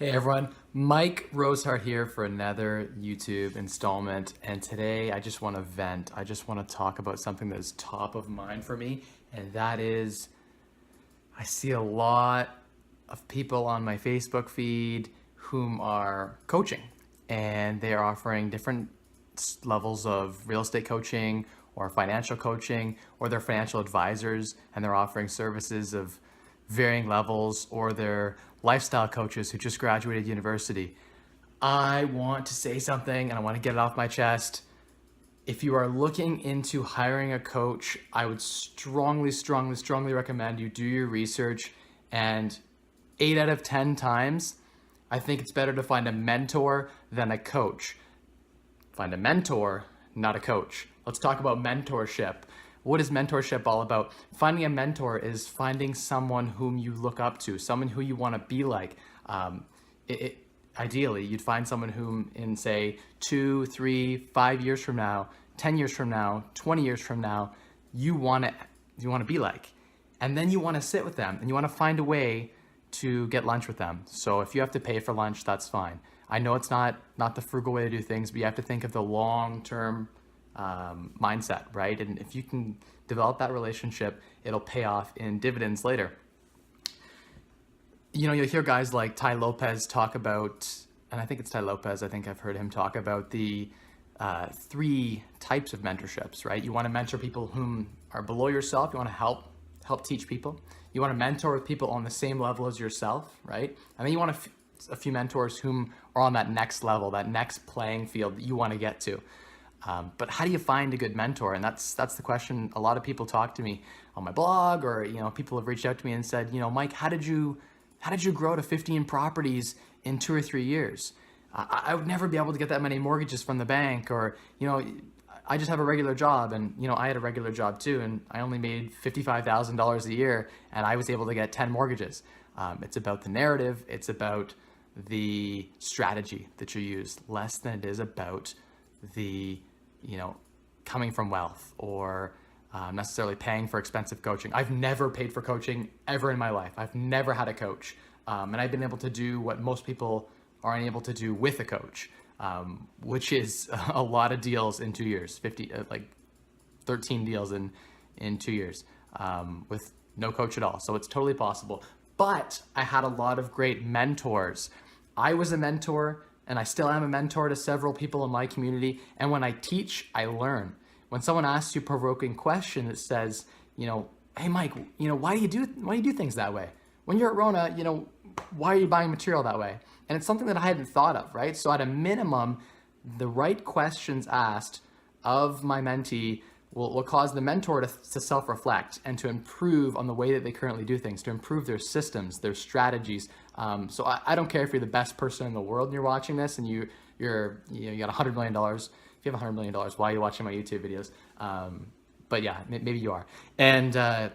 Hey everyone, Mike Rosehart here for another YouTube installment, and today I just want to vent. I just want to talk about something that is top of mind for me, and that is I see a lot of people on my Facebook feed whom are coaching, and they are offering different levels of real estate coaching or financial coaching, or they're financial advisors and they're offering services of varying levels, or they're lifestyle coaches who just graduated university. I want to say something and I want to get it off my chest. If you are looking into hiring a coach, I would strongly recommend you do your research, and 8 out of 10 times, I think it's better to find a mentor than a coach. Find a mentor, not a coach. Let's talk about mentorship. What is mentorship all about? Finding a mentor is finding someone whom you look up to, someone who you want to be like. Ideally, you'd find someone whom in, say, 2, 3, 5 years from now, 10 years from now, 20 years from now, you want to be like. And then you want to sit with them and you want to find a way to get lunch with them. So if you have to pay for lunch, that's fine. I know it's not the frugal way to do things, but you have to think of the long-term mindset, right? And if you can develop that relationship, it'll pay off in dividends later. You know, you'll hear guys like Tai Lopez talk about, and I think it's Tai Lopez, I think I've heard him talk about the 3 types of mentorships, right? You want to mentor people whom are below yourself. You want to help teach people. You want to mentor with people on the same level as yourself, right? And then you want a few mentors whom are on that next level, that next playing field that you want to get to. But how do you find a good mentor? And that's the question. A lot of people talk to me on my blog, or people have reached out to me and said, Mike, how did you grow to 15 properties in 2 or 3 years? I would never be able to get that many mortgages from the bank, or I just have a regular job, and I had a regular job too, and I only made $55,000 a year, and I was able to get 10 mortgages. It's about the narrative. It's about the strategy that you use, less than it is about the coming from wealth, or necessarily paying for expensive coaching. I've never paid for coaching ever in my life. I've never had a coach. And I've been able to do what most people aren't able to do with a coach, which is a lot of deals in 2 years, 13 deals in 2 years, with no coach at all. So it's totally possible. But I had a lot of great mentors. I was a mentor, and I still am a mentor to several people in my community. And when I teach, I learn. When someone asks you a provoking question that says, hey Mike, why do you do things that way? When you're at Rona, why are you buying material that way? And it's something that I hadn't thought of, right? So at a minimum, the right questions asked of my mentee will cause the mentor to self-reflect and to improve on the way that they currently do things, to improve their systems, their strategies. So I don't care if you're the best person in the world and you're watching this, and you got $100 million. If you have $100 million, why are you watching my YouTube videos? But yeah, maybe you are. And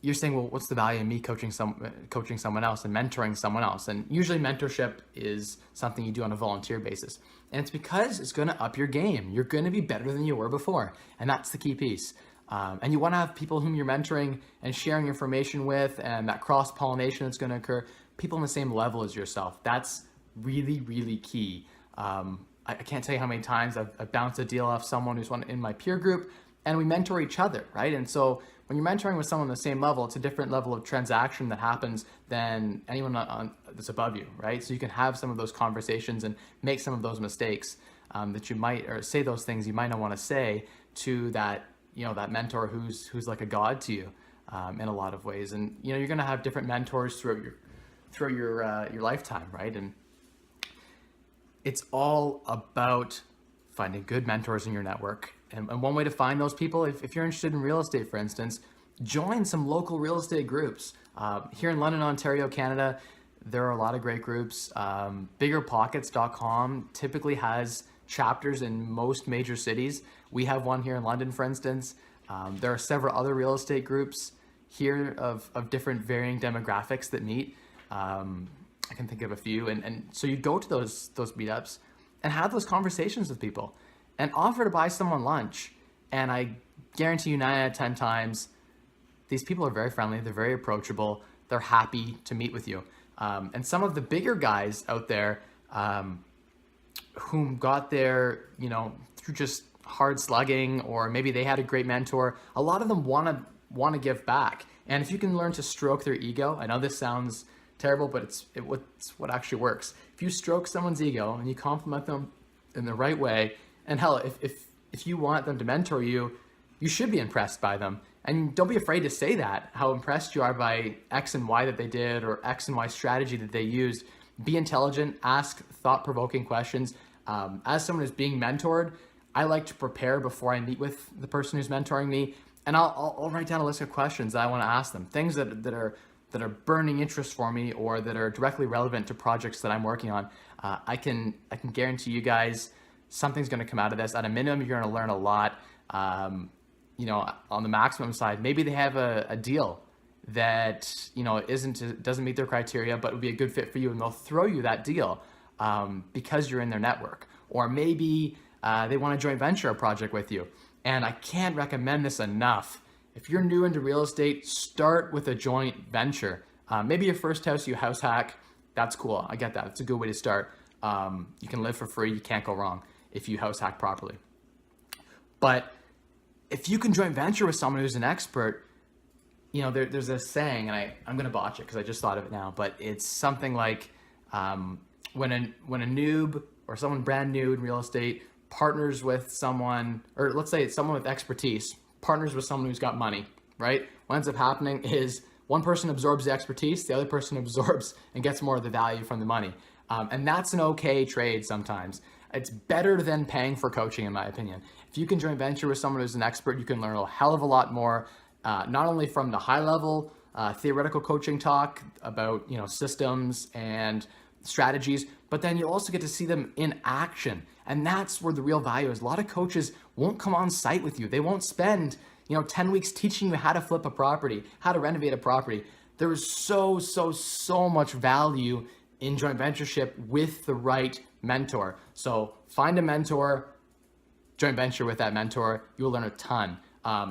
you're saying, well, what's the value in me coaching someone else and mentoring someone else? And usually mentorship is something you do on a volunteer basis. And it's because it's going to up your game. You're going to be better than you were before. And that's the key piece. And you want to have people whom you're mentoring and sharing information with, and that cross-pollination that's going to occur, people on the same level as yourself. That's really, really key. I can't tell you how many times I've bounced a deal off someone who's in my peer group, and we mentor each other, right? And so when you're mentoring with someone on the same level, it's a different level of transaction that happens than anyone that's above you, right? So you can have some of those conversations and make some of those mistakes that you might, or say those things you might not want to say to that, that mentor who's like a god to you in a lot of ways. And you're going to have different mentors throughout your lifetime, right? And it's all about finding good mentors in your network. And one way to find those people, if you're interested in real estate, for instance, join some local real estate groups. Here in London, Ontario, Canada, there are a lot of great groups. Biggerpockets.com typically has chapters in most major cities. We have one here in London, for instance. There are several other real estate groups here of different varying demographics that meet. I can think of a few. And so you go to those meetups and have those conversations with people and offer to buy someone lunch. And I guarantee you 9 out of 10 times, these people are very friendly. They're very approachable. They're happy to meet with you. And some of the bigger guys out there, whom got there, through just hard slugging, or maybe they had a great mentor, a lot of them want to give back. And if you can learn to stroke their ego, I know this sounds terrible, but it's what actually works. If you stroke someone's ego and you compliment them in the right way, and hell, if you want them to mentor you, you should be impressed by them. And don't be afraid to say that, how impressed you are by X and Y that they did, or X and Y strategy that they used. Be intelligent, ask thought-provoking questions. As someone who's being mentored, I like to prepare before I meet with the person who's mentoring me, and I'll write down a list of questions that I want to ask them, things that are burning interest for me, or that are directly relevant to projects that I'm working on. I can guarantee you guys something's going to come out of this. At a minimum, you're going to learn a lot. On the maximum side, maybe they have a deal that doesn't meet their criteria, but would be a good fit for you, and they'll throw you that deal because you're in their network. Or maybe they want to joint venture a project with you. And I can't recommend this enough. If you're new into real estate, start with a joint venture. Maybe your first house you house hack. That's cool. I get that. It's a good way to start. You can live for free. You can't go wrong if you house hack properly. But if you can joint venture with someone who's an expert, there's a saying, and I'm going to botch it because I just thought of it now, but it's something like when a noob or someone brand new in real estate partners with someone, or let's say it's someone with expertise, partners with someone who's got money, right? What ends up happening is one person absorbs the expertise, the other person absorbs and gets more of the value from the money. And that's an okay trade sometimes. It's better than paying for coaching, in my opinion. If you can joint venture with someone who's an expert, you can learn a hell of a lot more, not only from the high level theoretical coaching talk about systems and strategies, but then you also get to see them in action. And that's where the real value is. A lot of coaches won't come on site with you. They won't spend 10 weeks teaching you how to flip a property, how to renovate a property. There is so much value in joint ventureship with the right mentor. So find a mentor, joint venture with that mentor. You will learn a ton.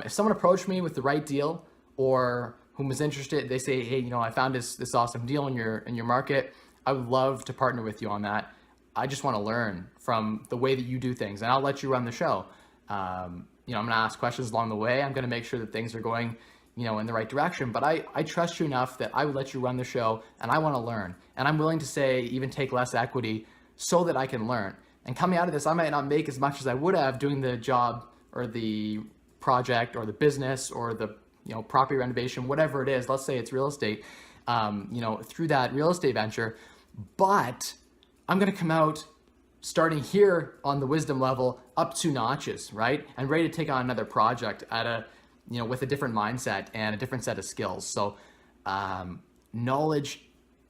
If someone approached me with the right deal, or whom was interested, they say, hey, I found this awesome deal in your market. I would love to partner with you on that. I just want to learn from the way that you do things, and I'll let you run the show. I'm going to ask questions along the way. I'm going to make sure that things are going, in the right direction. But I trust you enough that I would let you run the show, and I want to learn. And I'm willing to say, even take less equity so that I can learn. And coming out of this, I might not make as much as I would have doing the job or the project or the business or the property renovation, whatever it is. Let's say it's real estate, through that real estate venture. But I'm going to come out starting here on the wisdom level up 2 notches, right? And ready to take on another project at with a different mindset and a different set of skills. So knowledge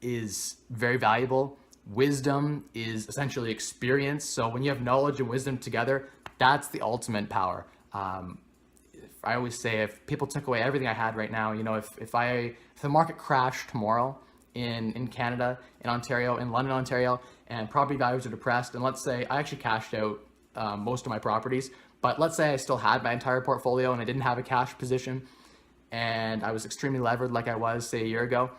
is very valuable. Wisdom is essentially experience. So when you have knowledge and wisdom together, that's the ultimate power. I always say, if people took away everything I had right now, if the market crashed tomorrow in Canada, in Ontario, in London, Ontario, and property values are depressed, and let's say I actually cashed out most of my properties, but let's say I still had my entire portfolio and I didn't have a cash position, and I was extremely levered like I was, say, a year ago,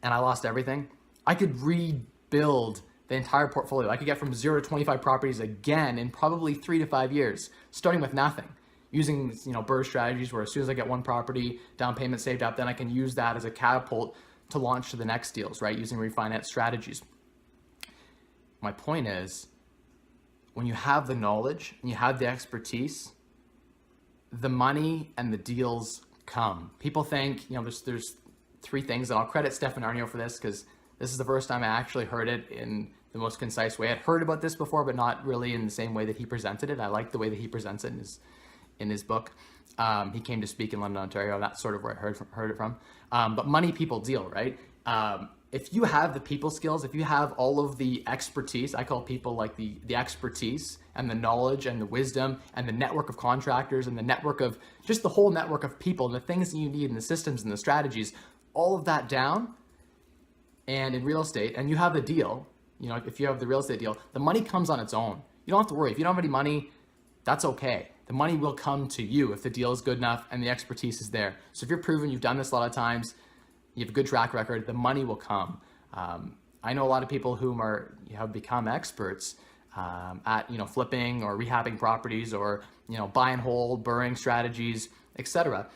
and I lost everything, I could rebuild the entire portfolio. I could get from 0 to 25 properties again in probably 3 to 5 years, starting with nothing, using BRRRR strategies, where as soon as I get one property down payment saved up, then I can use that as a catapult to launch to the next deals, right? Using refinance strategies. My point is, when you have the knowledge and you have the expertise, the money and the deals come. People think, there's 3 things, and I'll credit Stefan Arnio for this, because this is the first time I actually heard it in the most concise way. I'd heard about this before, but not really in the same way that he presented it. I like the way that he presents it in his book. He came to speak in London, Ontario. That's sort of where I heard it from. But money, people, deal, right? If you have the people skills, if you have all of the expertise, I call people like the expertise and the knowledge and the wisdom and the network of contractors and the network of just the whole network of people and the things that you need and the systems and the strategies, all of that down, and in real estate, and you have the deal, if you have the real estate deal, the money comes on its own. You don't have to worry. If you don't have any money, that's okay. The money will come to you if the deal is good enough and the expertise is there. So if you're proven, you've done this a lot of times, you have a good track record, the money will come. I know a lot of people who have become experts at flipping or rehabbing properties, or buy and hold, burring strategies, etc.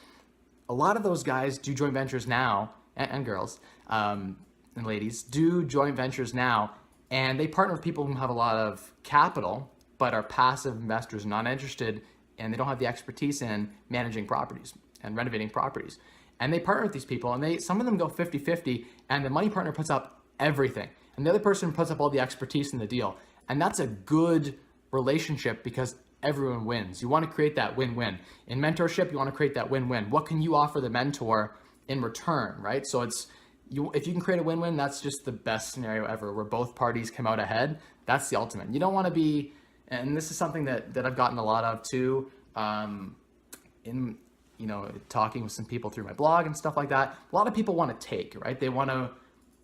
A lot of those guys do joint ventures now, and girls and ladies do joint ventures now, and they partner with people who have a lot of capital but are passive investors, not interested, and they don't have the expertise in managing properties and renovating properties. And they partner with these people, and some of them go 50-50, and the money partner puts up everything, and the other person puts up all the expertise in the deal. And that's a good relationship because everyone wins. You want to create that win-win. In mentorship, you want to create that win-win. What can you offer the mentor in return, right? So if you can create a win-win, that's just the best scenario ever, where both parties come out ahead. That's the ultimate. You don't want to be, and this is something that I've gotten a lot of too, in talking with some people through my blog and stuff like that. A lot of people want to take, right? They want to,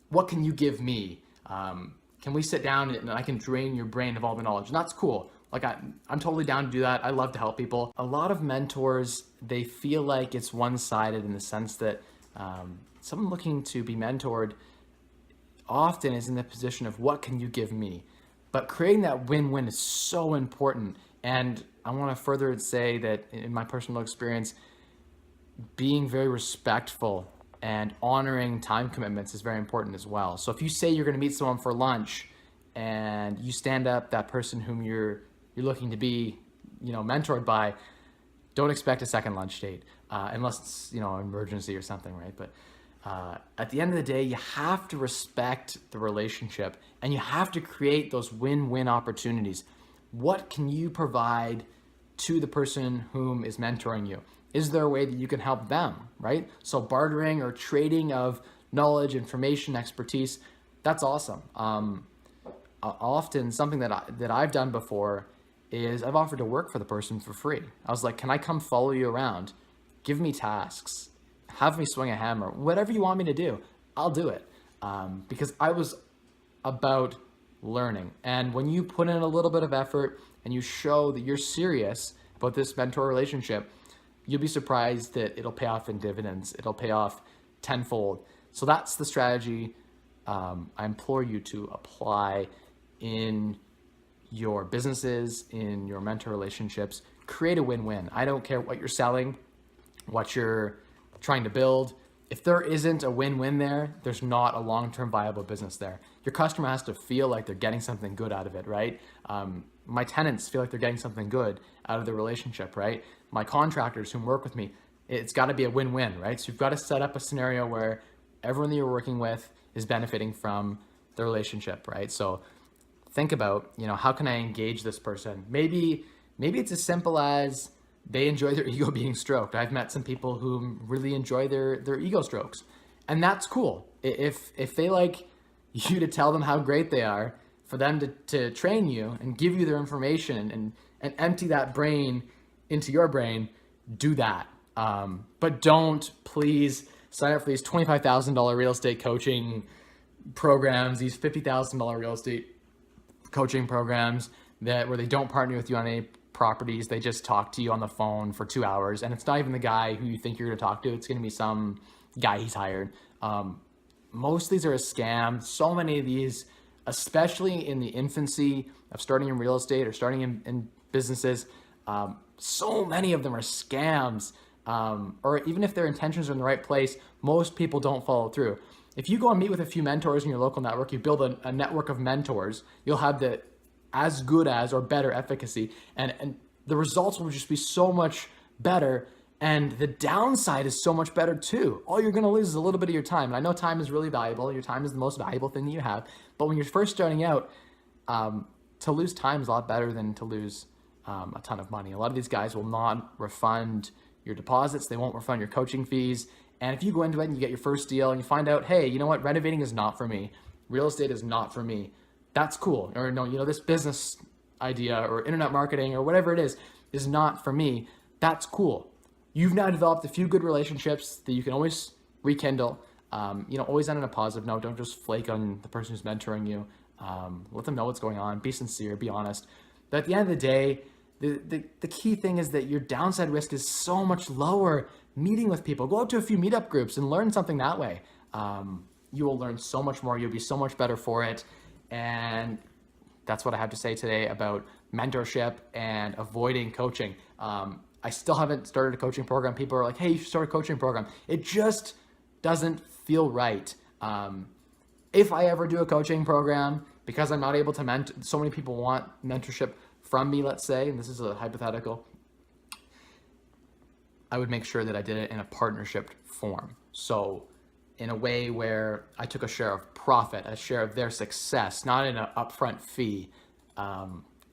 what can you give me? Can we sit down and I can drain your brain of all the knowledge? And that's cool. Like I'm totally down to do that. I love to help people. A lot of mentors, they feel like it's one-sided in the sense that someone looking to be mentored often is in the position of what can you give me? But creating that win-win is so important. And I want to further say that in my personal experience, being very respectful and honoring time commitments is very important as well. So if you say you're going to meet someone for lunch and you stand up that person whom you're looking to be, mentored by, don't expect a second lunch date unless it's, an emergency or something, right? But at the end of the day, you have to respect the relationship and you have to create those win-win opportunities. What can you provide to the person whom is mentoring you? Is there a way that you can help them, right? So bartering or trading of knowledge, information, expertise, that's awesome. Often something that I've done before is I've offered to work for the person for free. I was like, can I come follow you around? Give me tasks, have me swing a hammer, whatever you want me to do, I'll do it. Because I was about learning. And when you put in a little bit of effort and you show that you're serious about this mentor relationship, you'll be surprised that it'll pay off in dividends. It'll pay off tenfold. So that's the strategy I implore you to apply in your businesses, in your mentor relationships. Create a win-win. I don't care what you're selling, what you're trying to build. If there isn't a win-win there, there's not a long-term viable business there. Your customer has to feel like they're getting something good out of it, right? My tenants feel like they're getting something good out of the relationship, right? My contractors who work with me, it's got to be a win-win, right? So you've got to set up a scenario where everyone that you're working with is benefiting from the relationship, right? So think about, how can I engage this person? Maybe it's as simple as they enjoy their ego being stroked. I've met some people who really enjoy their ego strokes, and that's cool. If they like you to tell them how great they are, for them to train you and give you their information and empty that brain into your brain, do that. But don't please sign up for these $25,000 real estate coaching programs, these $50,000 real estate coaching programs where they don't partner with you on any properties. They just talk to you on the phone for 2 hours, and it's not even the guy who you think you're going to talk to. It's going to be some guy he's hired. Most of these are a scam. So many of these, especially in the infancy of starting in real estate or starting in businesses, so many of them are scams. Or even if their intentions are in the right place, most people don't follow through. If you go and meet with a few mentors in your local network, you build a network of mentors, you'll have the as good as or better efficacy, and the results will just be so much better, and the downside is so much better too. All you're going to lose is a little bit of your time. And I know time is really valuable. Your time is the most valuable thing that you have. But when you're first starting out, to lose time is a lot better than to lose a ton of money. A lot of these guys will not refund your deposits. They won't refund your coaching fees. And if you go into it and you get your first deal and you find out, hey, you know what, renovating is not for me. Real estate is not for me. That's cool. Or no, this business idea or internet marketing or whatever it is not for me. That's cool. You've now developed a few good relationships that you can always rekindle. Always end on a positive note. Don't just flake on the person who's mentoring you. Let them know what's going on. Be sincere. Be honest. But at the end of the day, the key thing is that your downside risk is so much lower meeting with people. Go out to a few meetup groups and learn something that way. You will learn so much more. You'll be so much better for it. And that's what I have to say today about mentorship and avoiding coaching. I still haven't started a coaching program. People are like, hey, you should start a coaching program. It just doesn't feel right. If I ever do a coaching program, because I'm not able to mentor, so many people want mentorship from me, let's say, and this is a hypothetical, I would make sure that I did it in a partnership form. So in a way where I took a share of profit, a share of their success, not in an upfront fee.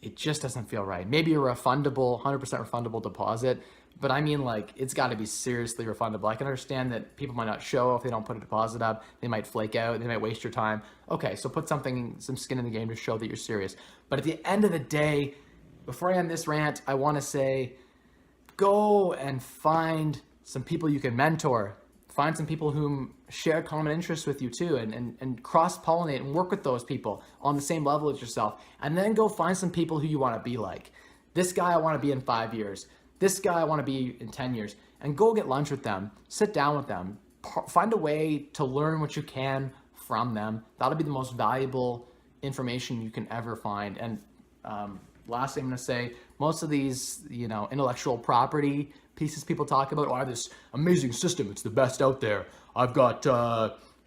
It just doesn't feel right. Maybe a refundable, 100% refundable deposit, but I mean, like, it's got to be seriously refundable. I can understand that people might not show if they don't put a deposit up. They might flake out. They might waste your time. Okay, so put some skin in the game to show that you're serious. But at the end of the day, before I end this rant, I want to say, go and find some people you can mentor. Find some people whom share common interests with you too, and cross-pollinate and work with those people on the same level as yourself. And then go find some people who you want to be like. This guy I want to be in 5 years. This guy I want to be in 10 years. And go get lunch with them. Sit down with them. Find a way to learn what you can from them. That'll be the most valuable information you can ever find. And last thing I'm going to say, most of these, intellectual property pieces people talk about, I have this amazing system, it's the best out there. I've got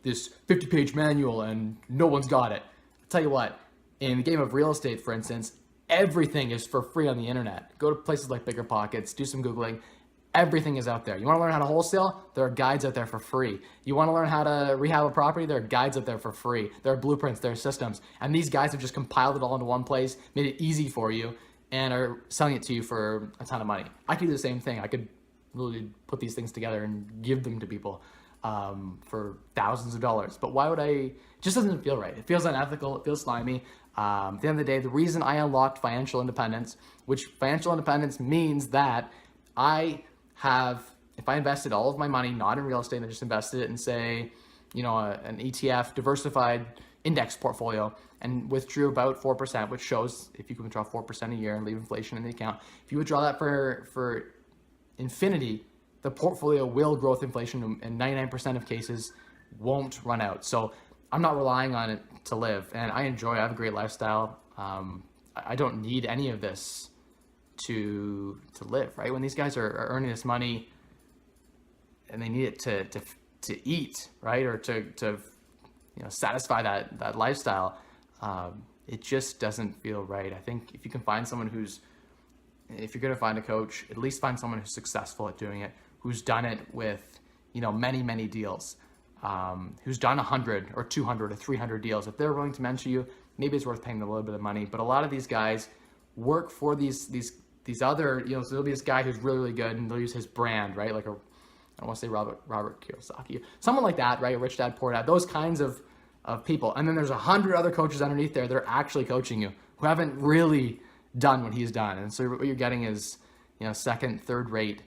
this 50-page manual and no one's got it. I'll tell you what, in the game of real estate, for instance, everything is for free on the internet. Go to places like BiggerPockets, do some Googling. Everything is out there. You want to learn how to wholesale? There are guides out there for free. You want to learn how to rehab a property? There are guides out there for free. There are blueprints, there are systems. And these guys have just compiled it all into one place, made it easy for you, and are selling it to you for a ton of money. I could do the same thing. I could really put these things together and give them to people for thousands of dollars. But why would I? It just doesn't feel right. It feels unethical. It feels slimy. At the end of the day, the reason I unlocked financial independence, which financial independence means that if I invested all of my money, not in real estate, and I just invested it in, say, an ETF, diversified index portfolio, and withdrew about 4%, which shows if you can withdraw 4% a year and leave inflation in the account, if you withdraw that for infinity, the portfolio will grow with inflation, and 99% of cases won't run out. So I'm not relying on it to live, and I have a great lifestyle. I don't need any of this to live, right? When these guys are earning this money and they need it to eat, right? Or to satisfy that lifestyle, it just doesn't feel right. I think if you can find someone if you're going to find a coach, at least find someone who's successful at doing it, who's done it with, many deals, who's done 100 or 200 or 300 deals. If they're willing to mentor you, maybe it's worth paying them a little bit of money. But a lot of these guys work for these other, so there'll be this guy who's really, really good, and they'll use his brand, right? Like I don't want to say Robert Kiyosaki, someone like that, right? Rich Dad, Poor Dad, those kinds of people. And then there's 100 other coaches underneath there that are actually coaching you who haven't really done what he's done. And so what you're getting is, second, third rate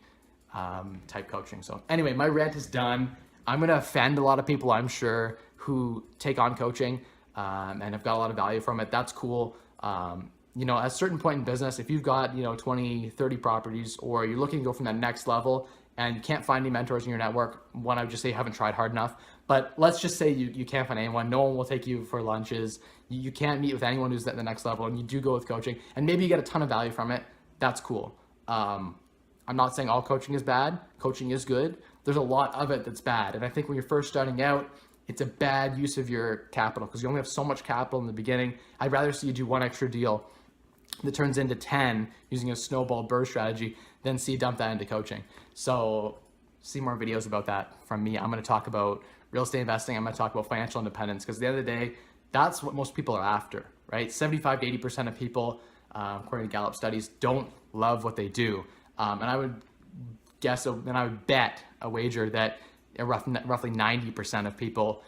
type coaching. So anyway, my rant is done. I'm going to offend a lot of people, I'm sure, who take on coaching and have got a lot of value from it. That's cool. At a certain point in business, if you've got, 20, 30 properties, or you're looking to go from that next level and you can't find any mentors in your network, one, I would just say you haven't tried hard enough. But let's just say you can't find anyone. No one will take you for lunches. You can't meet with anyone who's at the next level, and you do go with coaching, and maybe you get a ton of value from it. That's cool. I'm not saying all coaching is bad. Coaching is good. There's a lot of it that's bad. And I think when you're first starting out, it's a bad use of your capital because you only have so much capital in the beginning. I'd rather see you do one extra deal that turns into 10 using a snowball burst strategy than see you dump that into coaching. So see more videos about that from me. I'm going to talk about real estate investing. I'm going to talk about financial independence because at the end of the day, that's what most people are after, right? 75 to 80% of people, according to Gallup studies, don't love what they do. And I would bet a wager that roughly 90% of people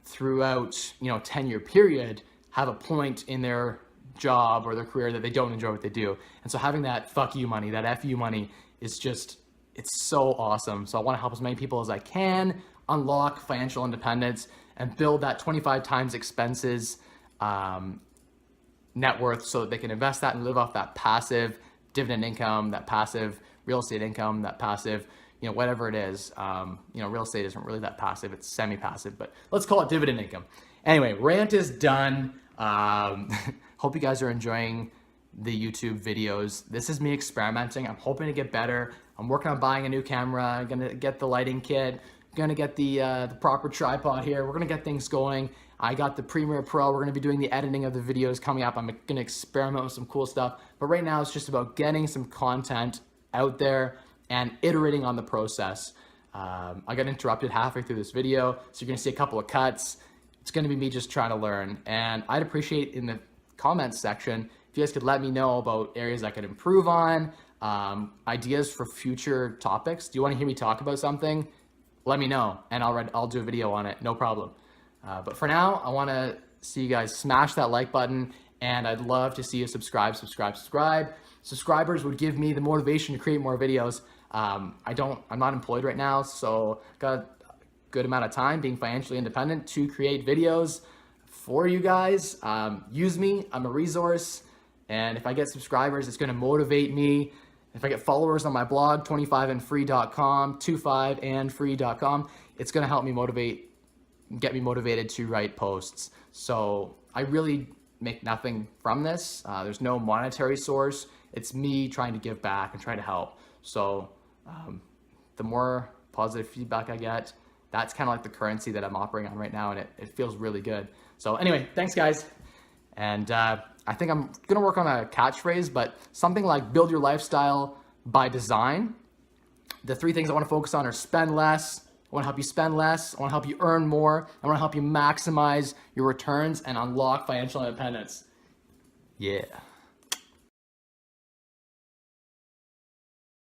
throughout 10-year period have a point in their job or their career that they don't enjoy what they do. And so having that fuck you money, that F you money is just, it's so awesome. So I want to help as many people as I can unlock financial independence and build that 25 times expenses net worth so that they can invest that and live off that passive dividend income, that passive real estate income, that passive whatever it is. Real estate isn't really that passive, it's semi-passive, but let's call it dividend income. Anyway, rant is done. Hope you guys are enjoying the YouTube videos. This is me experimenting. I'm hoping to get better. I'm working on buying a new camera. I'm gonna get the lighting kit. I'm gonna get the proper tripod here. We're gonna get things going. I got the Premiere Pro. We're gonna be doing the editing of the videos coming up. I'm gonna experiment with some cool stuff. But right now it's just about getting some content out there and iterating on the process. I got interrupted halfway through this video, so you're gonna see a couple of cuts. It's gonna be me just trying to learn. And I'd appreciate in the comments section if you guys could let me know about areas I could improve on, ideas for future topics. Do you wanna hear me talk about something? Let me know and I'll do a video on it, no problem. But for now, I wanna see you guys smash that like button, and I'd love to see you subscribe. Subscribers would give me the motivation to create more videos. I'm not employed right now, so got a good amount of time being financially independent to create videos for you guys. Use me, I'm a resource, and if I get subscribers, it's gonna motivate me. If I get followers on my blog, 25andfree.com, 25andfree.com, it's gonna help me get me motivated to write posts. So I really make nothing from this. There's no monetary source. It's me trying to give back and trying to help. So the more positive feedback I get, that's kind of like the currency that I'm operating on right now, and it feels really good. So anyway, thanks guys. And I think I'm gonna work on a catchphrase, but something like build your lifestyle by design. The 3 things I wanna focus on are spend less. I wanna help you spend less. I wanna help you earn more. I wanna help you maximize your returns and unlock financial independence. Yeah.